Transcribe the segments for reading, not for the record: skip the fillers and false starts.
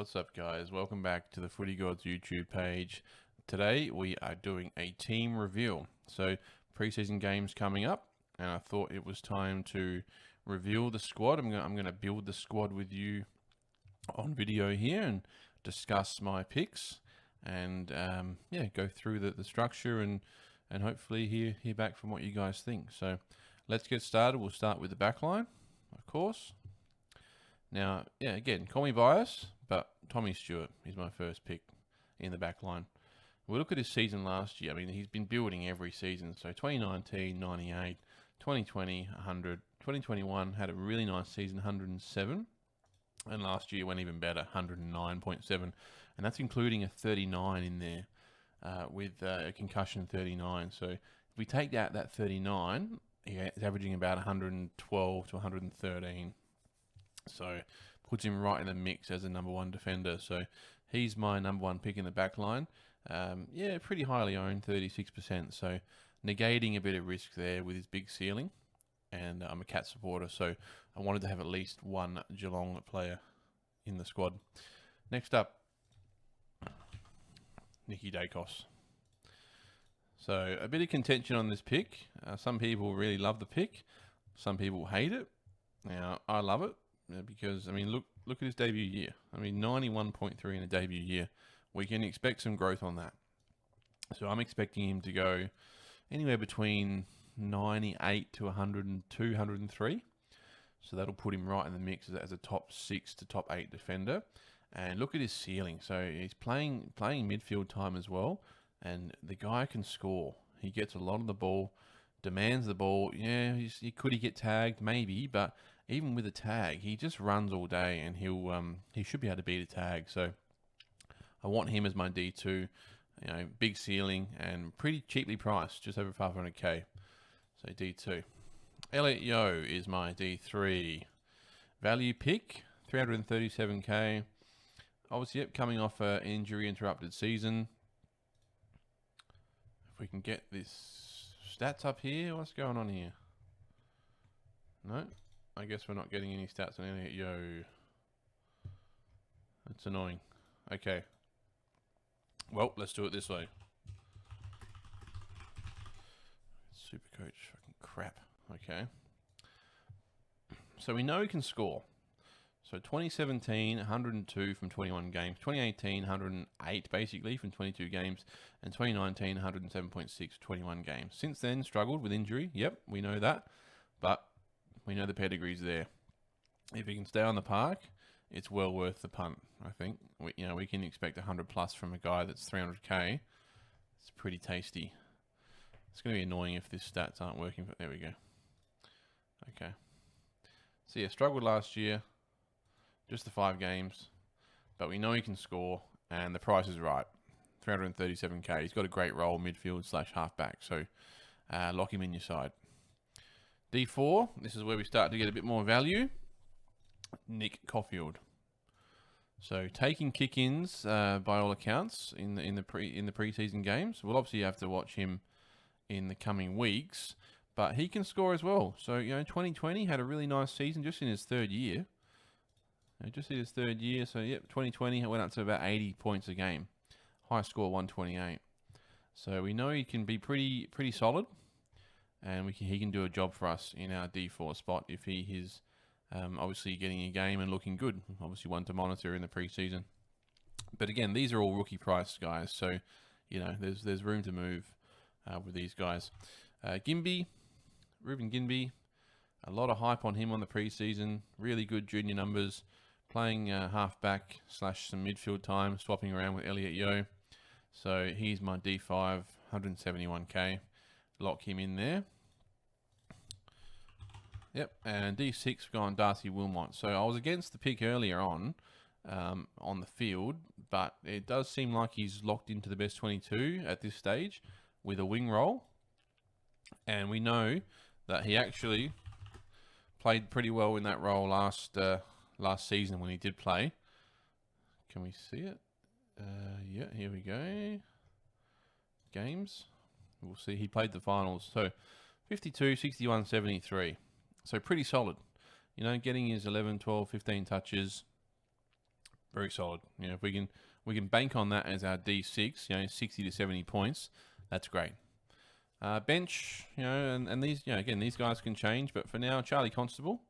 What's up, guys? Welcome back to the Footy Gods YouTube page. Today we are doing a team reveal. So preseason games coming up, and I thought it was time to reveal the squad. I'm going to build the squad with you on video here and discuss my picks, and yeah, go through the structure and hopefully hear back from what you guys think. So let's get started. We'll start with the back line, of course. Now, yeah, again, call me biased, but Tommy Stewart is my first pick in the back line. We look at his season last year. I mean, he's been building every season. So 2019, 98, 2020, 100, 2021 had a really nice season, 107. And last year went even better, 109.7. And that's including a 39 in there with a concussion 39. So if we take that 39, he's averaging about 112 to 113. So puts him right in the mix as a number one defender. So he's my number one pick in the back line. Yeah, pretty highly owned, 36%. So negating a bit of risk there with his big ceiling. And I'm a Cat supporter, so I wanted to have at least one Geelong player in the squad. Next up, Nicky Dacos. So a bit of contention on this pick. Some people really love the pick. Some people hate it. Now, I love it. Because, I mean, look at his debut year. I mean, 91.3 in a debut year. We can expect some growth on that. So I'm expecting him to go anywhere between 98 to 102, 103. So that'll put him right in the mix as a top 6 to top 8 defender. And look at his ceiling. So he's playing midfield time as well. And the guy can score. He gets a lot of the ball, demands the ball. Yeah, could he get tagged? Maybe, but even with a tag, he just runs all day, and he should be able to beat a tag. So I want him as my D2. You know, big ceiling and pretty cheaply priced, just over 500k. So D2. Elliot Yeo is my D3. Value pick, 337k. Obviously, yep, coming off an injury interrupted season. If we can get this stats up here, what's going on here? No. I guess we're not getting any stats on Elliot Yeo. That's annoying. Okay. Well, let's do it this way. SuperCoach, fucking crap. Okay. So we know he can score. So 2017, 102 from 21 games. 2018, 108 basically from 22 games. And 2019, 107.6, 21 games. Since then, struggled with injury. Yep, we know that. But we know the pedigree's there. If he can stay on the park, it's well worth the punt, I think. We can expect 100 plus from a guy that's 300k. It's pretty tasty. It's going to be annoying if these stats aren't working. But there we go. Okay. So yeah, struggled last year. Just the 5 games. But we know he can score, and the price is right. 337k. He's got a great role, midfield / halfback. So lock him in your side. D4, this is where we start to get a bit more value. Nick Caulfield. So taking kick-ins by all accounts in the preseason games. We'll obviously have to watch him in the coming weeks, but he can score as well. So 2020 had a really nice season just in his third year. Just in his third year. So yep, 2020 went up to about 80 points a game. High score 128. So we know he can be pretty solid. And he can do a job for us in our D4 spot if he is obviously getting a game and looking good. Obviously one to monitor in the preseason. But again, these are all rookie price guys, so there's room to move with these guys. Ruben Ginbey, a lot of hype on him on the preseason. Really good junior numbers, playing halfback / some midfield time, swapping around with Elliot Yeo. So he's my D5, 171k. Lock him in there. Yep, and D6 we've gone Darcy Wilmot. So I was against the pick earlier on the field, but it does seem like he's locked into the best 22 at this stage with a wing role. And we know that he actually played pretty well in that role last season when he did play. Can we see it? Yeah, here we go. Games. We'll see. He played the finals. So 52, 61, 73. So pretty solid. Getting his 11, 12, 15 touches. Very solid. You know, if we can bank on that as our D6, you know, 60 to 70 points, that's great. Bench, you know, and these, you know, again, these guys can change, but for now, Charlie Constable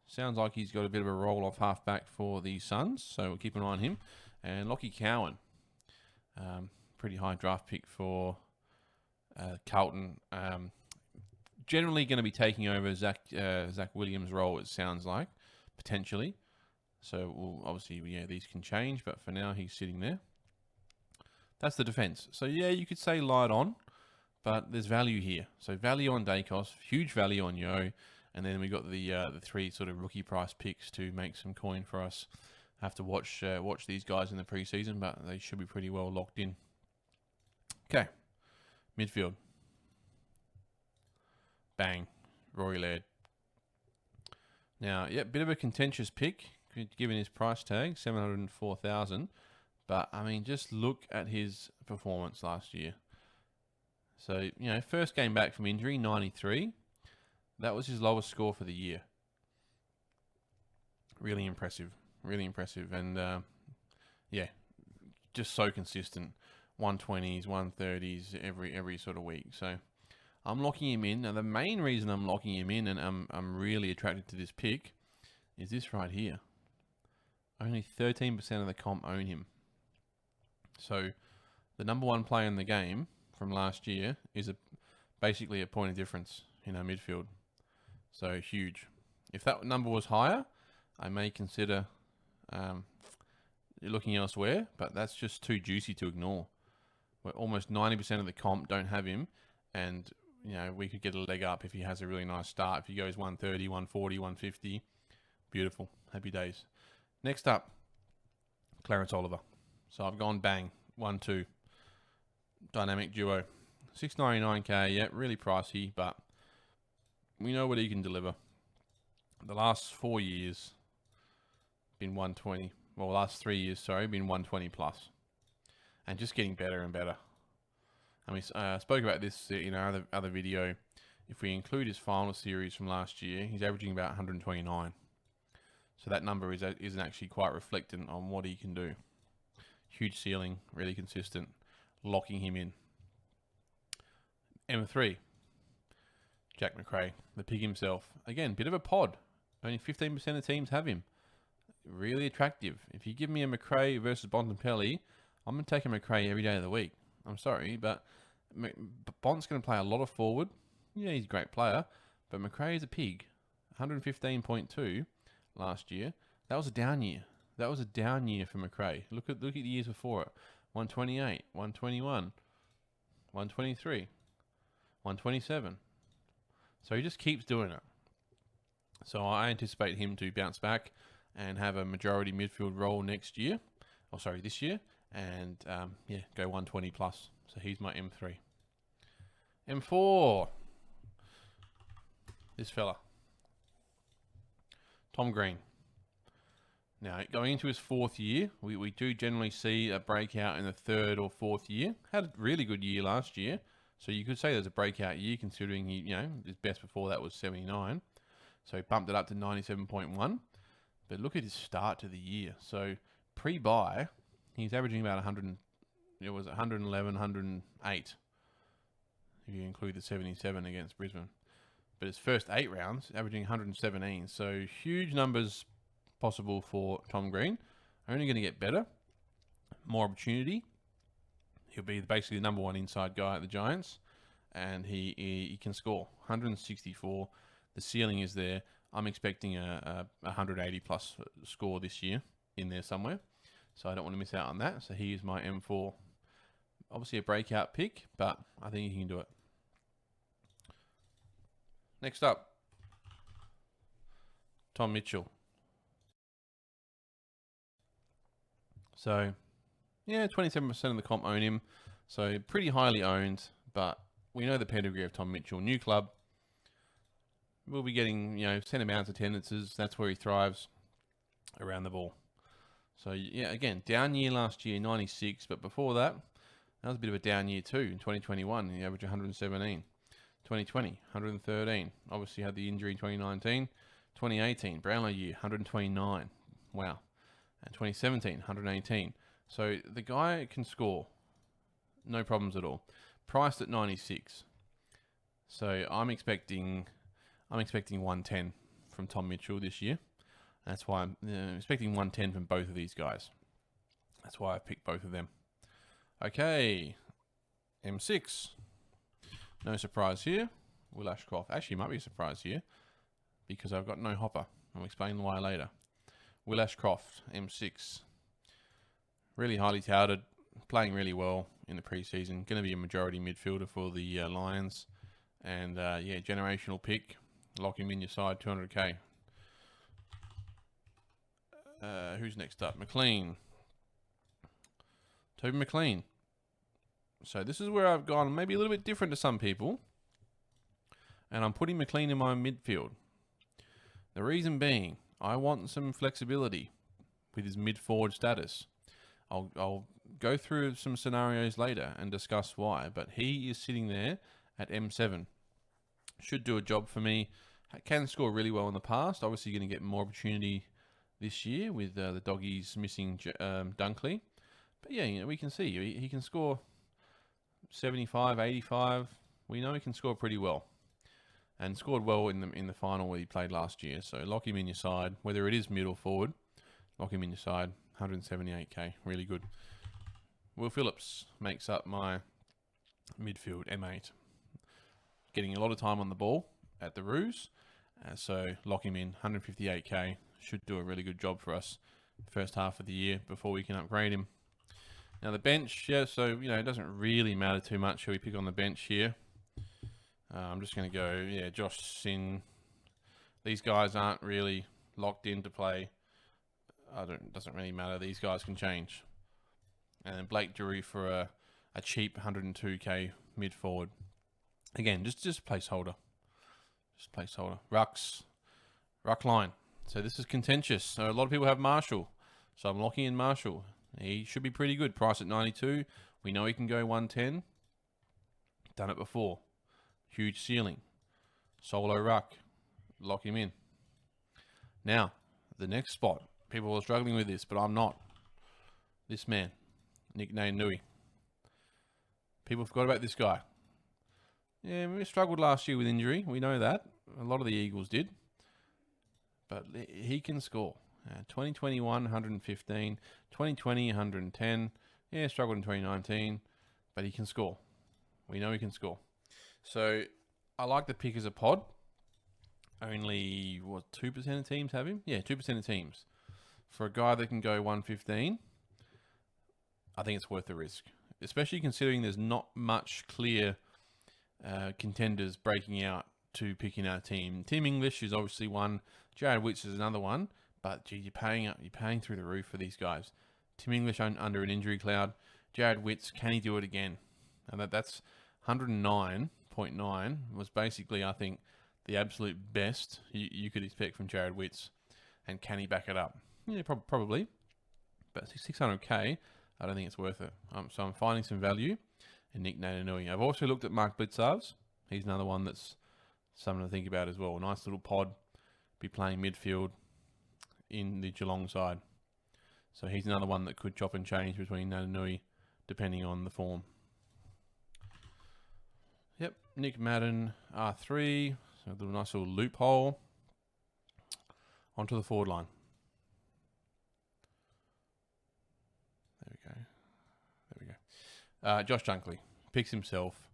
sounds like he's got a bit of a roll off halfback for the Suns, so we'll keep an eye on him. And Lockie Cowan, pretty high draft pick for Carlton. Generally going to be taking over Zach Williams' role, it sounds like, potentially. So we'll, obviously, yeah, these can change, but for now he's sitting there. That's the defense. So yeah, you could say light on, but there's value here. So value on Dacos, huge value on Yo, and then we got the 3 sort of rookie price picks to make some coin for us. I have to watch these guys in the preseason, but they should be pretty well locked in. Okay, midfield. Bang, Rory Laird. Now, yeah, bit of a contentious pick, given his price tag, $704,000. But, I mean, just look at his performance last year. So, you know, first game back from injury, 93. That was his lowest score for the year. Really impressive. Really impressive. And, yeah, just so consistent. 120s, 130s every sort of week. So, I'm locking him in. Now, the main reason I'm locking him in and I'm really attracted to this pick is this right here. Only 13% of the comp own him. So, the number 1 player in the game from last year is basically a point of difference in our midfield. So, huge. If that number was higher, I may consider looking elsewhere, but that's just too juicy to ignore. Where almost 90% of the comp don't have him, and you know, we could get a leg up if he has a really nice start. If he goes 130, 140, 150, beautiful. Happy days. Next up, Clarence Oliver. So I've gone bang, 1-2. Dynamic duo. $699K, yeah, really pricey, but we know what he can deliver. The last 4 years, been 120. Well, last 3 years, sorry, been 120 plus. And just getting better and better. I mean, I spoke about this in our other video. If we include his final series from last year, he's averaging about 129. So that number isn't actually quite reflectant on what he can do. Huge ceiling, really consistent, locking him in. M3, Jack McRae, the pig himself. Again, bit of a pod. Only 15% of teams have him. Really attractive. If you give me a McRae versus Bontempelli, I'm going to take a McRae every day of the week. I'm sorry, but Bont's going to play a lot of forward. Yeah, he's a great player, but McRae is a pig. 115.2 last year. That was a down year. That was a down year for McRae. Look at the years before it. 128, 121, 123, 127. So he just keeps doing it. So I anticipate him to bounce back and have a majority midfield role next year. Oh, sorry, this year. And, yeah, go 120 plus. So he's my M3. M4. This fella. Tom Green. Now, going into his 4th year, we do generally see a breakout in the 3rd or 4th year. Had a really good year last year. So you could say there's a breakout year considering his best before that was 79. So he bumped it up to 97.1. But look at his start to the year. So pre-buy, he's averaging about 100. It was 111, 108. If you include the 77 against Brisbane. But his first 8 rounds, averaging 117. So huge numbers possible for Tom Green. Only going to get better. More opportunity. He'll be basically the number 1 inside guy at the Giants. And he can score. 164. The ceiling is there. I'm expecting a 180 plus score this year in there somewhere. So I don't want to miss out on that. So he is my M4. Obviously a breakout pick, but I think he can do it. Next up, Tom Mitchell. So, yeah, 27% of the comp own him. So pretty highly owned, but we know the pedigree of Tom Mitchell. New club. We'll be getting, set amounts of attendances. That's where he thrives around the ball. So, yeah, again, down year last year, 96. But before that, that was a bit of a down year too. In 2021, he averaged 117. 2020, 113. Obviously had the injury in 2019. 2018, Brownlow year, 129. Wow. And 2017, 118. So the guy can score. No problems at all. Priced at 96. So I'm expecting 110 from Tom Mitchell this year. That's why I'm expecting 110 from both of these guys. That's why I picked both of them. Okay, M6. No surprise here. Will Ashcroft. Actually, might be a surprise here because I've got no hopper. I'll explain why later. Will Ashcroft, M6. Really highly touted, playing really well in the preseason. Going to be a majority midfielder for the Lions. And yeah, generational pick. Lock him in your side, 200k. Who's next up? McLean. Toby McLean. So this is where I've gone maybe a little bit different to some people. And I'm putting McLean in my midfield. The reason being, I want some flexibility with his mid-forward status. I'll go through some scenarios later and discuss why. But he is sitting there at M7. Should do a job for me. Can score really well in the past. Obviously going to get more opportunity this year with the doggies missing Dunkley. But yeah, you know, we can see he can score 75, 85. We know he can score pretty well. And scored well in the final where he played last year. So lock him in your side. Whether it is mid or forward, lock him in your side. 178k. Really good. Will Phillips makes up my midfield, M8. Getting a lot of time on the ball at the Roos. So lock him in. 158k. Should do a really good job for us first half of the year before we can upgrade him. Now the bench, yeah, so, you know, it doesn't really matter too much who we pick on the bench here. I'm just going to go, yeah, Josh Sin. These guys aren't really locked in to play. Doesn't really matter. These guys can change. And then Blake Drury for a cheap 102k mid forward. Again, just placeholder. Just placeholder. Ruck line. So this is contentious. So a lot of people have Marshall. So I'm locking in Marshall. He should be pretty good. Price at 92. We know he can go 110. Done it before. Huge ceiling. Solo ruck. Lock him in. Now, the next spot. People are struggling with this, but I'm not. This man. Nick Nui. People forgot about this guy. Yeah, we struggled last year with injury. We know that. A lot of the Eagles did. But he can score. 2021, 115. 2020, 110. Yeah, struggled in 2019. But he can score. We know he can score. So, I like the pick as a pod. Only, 2% of teams have him? Yeah, 2% of teams. For a guy that can go 115, I think it's worth the risk. Especially considering there's not much clear contenders breaking out to pick in our team. Tim English is obviously one. Jared Witts is another one. But, gee, you're paying through the roof for these guys. Tim English under an injury cloud. Jared Witts, can he do it again? And that's 109.9 was basically, I think, the absolute best you could expect from Jared Witts. And can he back it up? Yeah, probably. But 600k, I don't think it's worth it. So I'm finding some value in Nick Nui. I've also looked at Mark Blitzarves. He's another one that's something to think about as well. Nice little pod. Be playing midfield in the Geelong side. So he's another one that could chop and change between Nui depending on the form. Yep, Nick Madden, R3. So a nice little loophole. Onto the forward line. There we go. Josh Dunkley picks himself.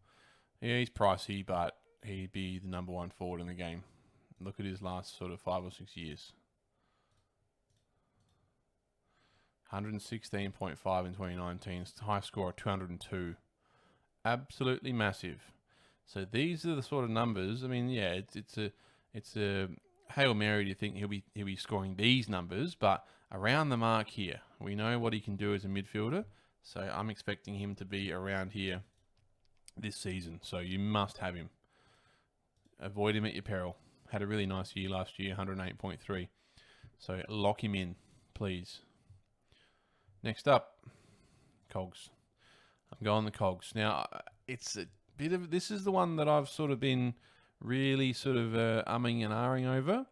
Yeah, he's pricey, but he'd be the number one forward in the game. Look at his last sort of 5 or 6 years. 116.5 in 2019. High score of 202. Absolutely massive. So these are the sort of numbers. I mean, yeah, it's a Hail Mary to think he'll be scoring these numbers, but around the mark here. We know what he can do as a midfielder, so I'm expecting him to be around here this season. So you must have him. Avoid him at your peril. Had a really nice year last year, 108.3. So lock him in, please. Next up, Cogs. I'm going the Cogs. Now, it's a bit of, this is the one that I've sort of been really sort of umming and ahhing over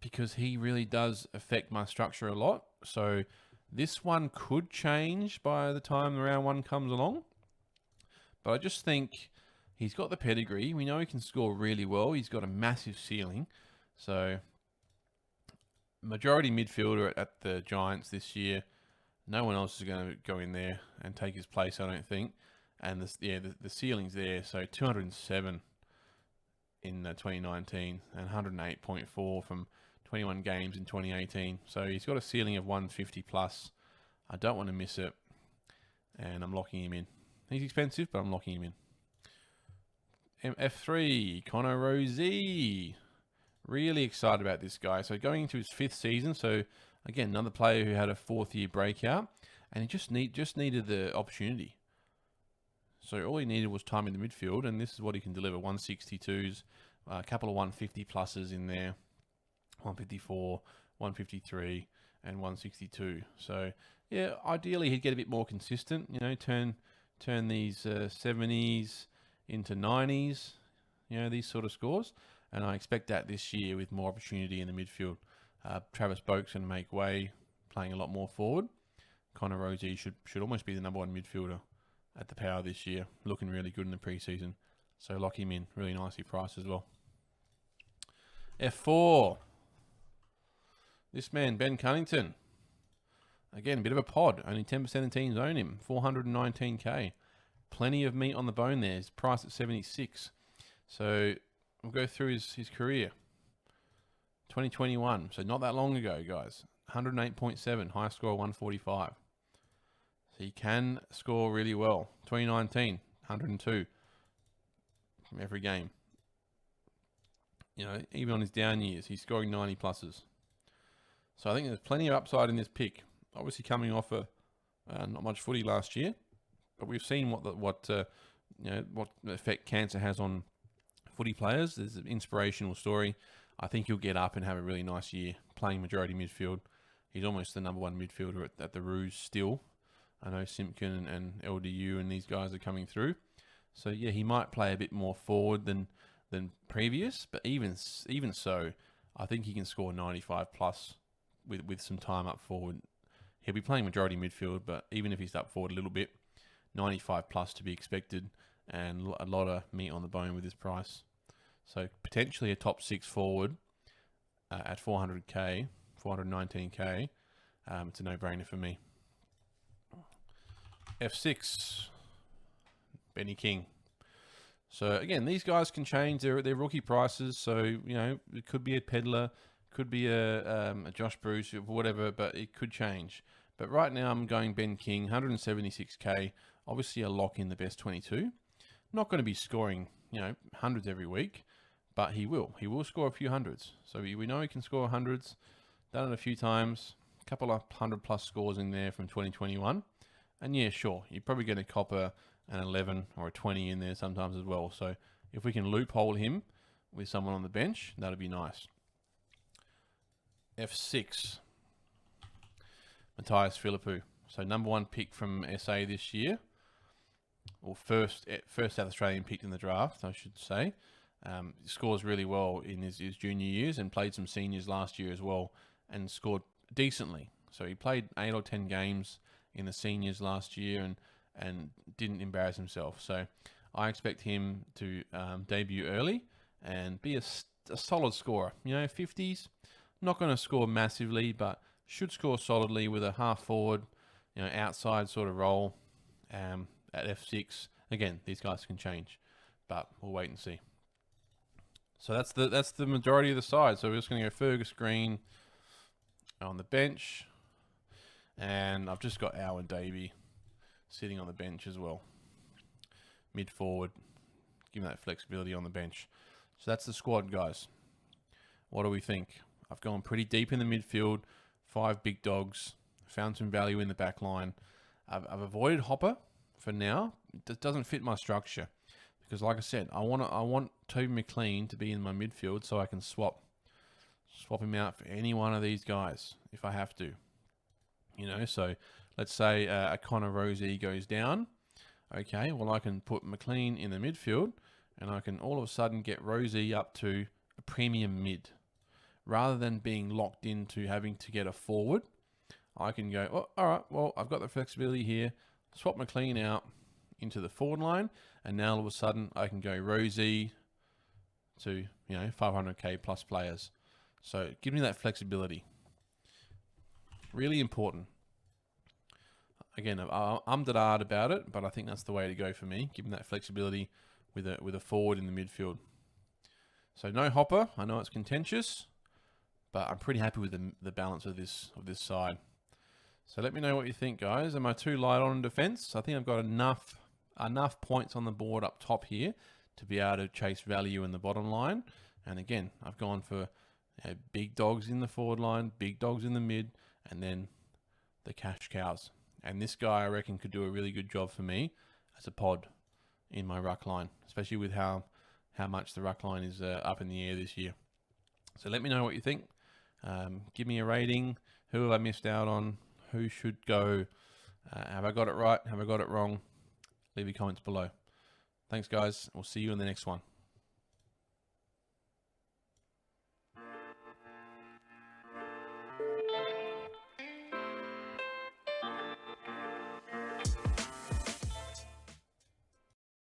because he really does affect my structure a lot. So this one could change by the time round 1 comes along. But I just think he's got the pedigree. We know he can score really well. He's got a massive ceiling. So majority midfielder at the Giants this year. No one else is going to go in there and take his place, I don't think. And the ceiling's there. So 207 in 2019 and 108.4 from 21 games in 2018. So he's got a ceiling of 150 plus. I don't want to miss it. And I'm locking him in. He's expensive, but I'm locking him in. F3, Connor Rosie. Really excited about this guy. So going into his 5th season. So again, another player who had a 4th year breakout. And he just needed the opportunity. So all he needed was time in the midfield. And this is what he can deliver. 162s, a couple of 150 pluses in there. 154, 153, and 162. So yeah, ideally he'd get a bit more consistent. You know, turn these 70s into 90s. You know, these sort of scores. And I expect that this year with more opportunity in the midfield. Travis Boak's going to make way, playing a lot more forward. Connor Rosie should almost be the #1 midfielder at the Power this year. Looking really good in the preseason. So lock him in. Really nicely priced as well. F4. This man, Ben Cunnington. Again, a bit of a pod. Only 10% of teams own him. 419k. Plenty of meat on the bone there. He's priced at 76. So we'll go through his career. 2021. So not that long ago, guys. 108.7. High score 145. So he can score really well. 2019. 102 from every game. You know, even on his down years, he's scoring 90 pluses. So I think there's plenty of upside in this pick. Obviously coming off not much footy last year, but we've seen what effect cancer has on footy players. There's an inspirational story. I think he'll get up and have a really nice year playing majority midfield. He's almost the #1 midfielder at the Roos still. I know Simpkin and LDU and these guys are coming through. So yeah, he might play a bit more forward than previous, but even so, I think he can score 95 plus with some time up forward. He'll be playing majority midfield, but even if he's up forward a little bit, 95 plus to be expected, and a lot of meat on the bone with his price. So potentially a top 6 forward at 400k, 419k. It's a no-brainer for me. F6, Benny King. So again, these guys can change their rookie prices. So you know, it could be a Peddler, could be a Josh Bruce, whatever, but it could change. But right now, I'm going Ben King, 176k. Obviously, a lock in the best 22. Not going to be scoring, you know, hundreds every week, but he will. He will score a few hundreds. So we know he can score hundreds. Done it a few times. A couple of 100+ scores in there from 2021. And yeah, sure, you're probably going to cop an 11 or a 20 in there sometimes as well. So if we can loophole him with someone on the bench, that'd be nice. F6, Matthias Philippou. So #1 pick from SA this year, or first South Australian picked in the draft, I should say. Scores really well in his junior years and played some seniors last year as well and scored decently. So he played 8 or 10 games in the seniors last year and didn't embarrass himself. So I expect him to debut early and be a solid scorer. You know, 50s, not going to score massively, but should score solidly with a half forward, you know, outside sort of role at F6. Again, these guys can change, but we'll wait and see. So that's the majority of the side. So we're just going to go Fergus Green on the bench, and I've just got Owen Davey sitting on the bench as well. Mid forward, give him that flexibility on the bench. So that's the squad, guys. What do we think? I've gone pretty deep in the midfield, 5 big dogs, found some value in the back line. I've avoided Hopper for now. It doesn't fit my structure because, like I said, I want Toby McLean to be in my midfield so I can swap him out for any one of these guys if I have to. You know, so let's say a Connor Rosie goes down. Okay, well, I can put McLean in the midfield and I can all of a sudden get Rosie up to a premium mid. Rather than being locked into having to get a forward, I can go, oh, all right, well, I've got the flexibility here. Swap McLean out into the forward line, and now all of a sudden I can go Rosie to 500k plus players. So give me that flexibility. Really important. Again, I'm da-da about it, but I think that's the way to go for me. Give them that flexibility with a forward in the midfield. So no Hopper. I know it's contentious, but I'm pretty happy with the balance of this side. So let me know what you think, guys. Am I too light on defense? I think I've got enough points on the board up top here to be able to chase value in the bottom line. And again, I've gone for big dogs in the forward line, big dogs in the mid, and then the cash cows. And this guy, I reckon, could do a really good job for me as a pod in my ruck line, especially with how much the ruck line is up in the air this year. So let me know what you think. Give me a rating. Who have I missed out on? Who should go? Have I got it right? Have I got it wrong? Leave your comments below. Thanks, guys. We'll see you in the next one.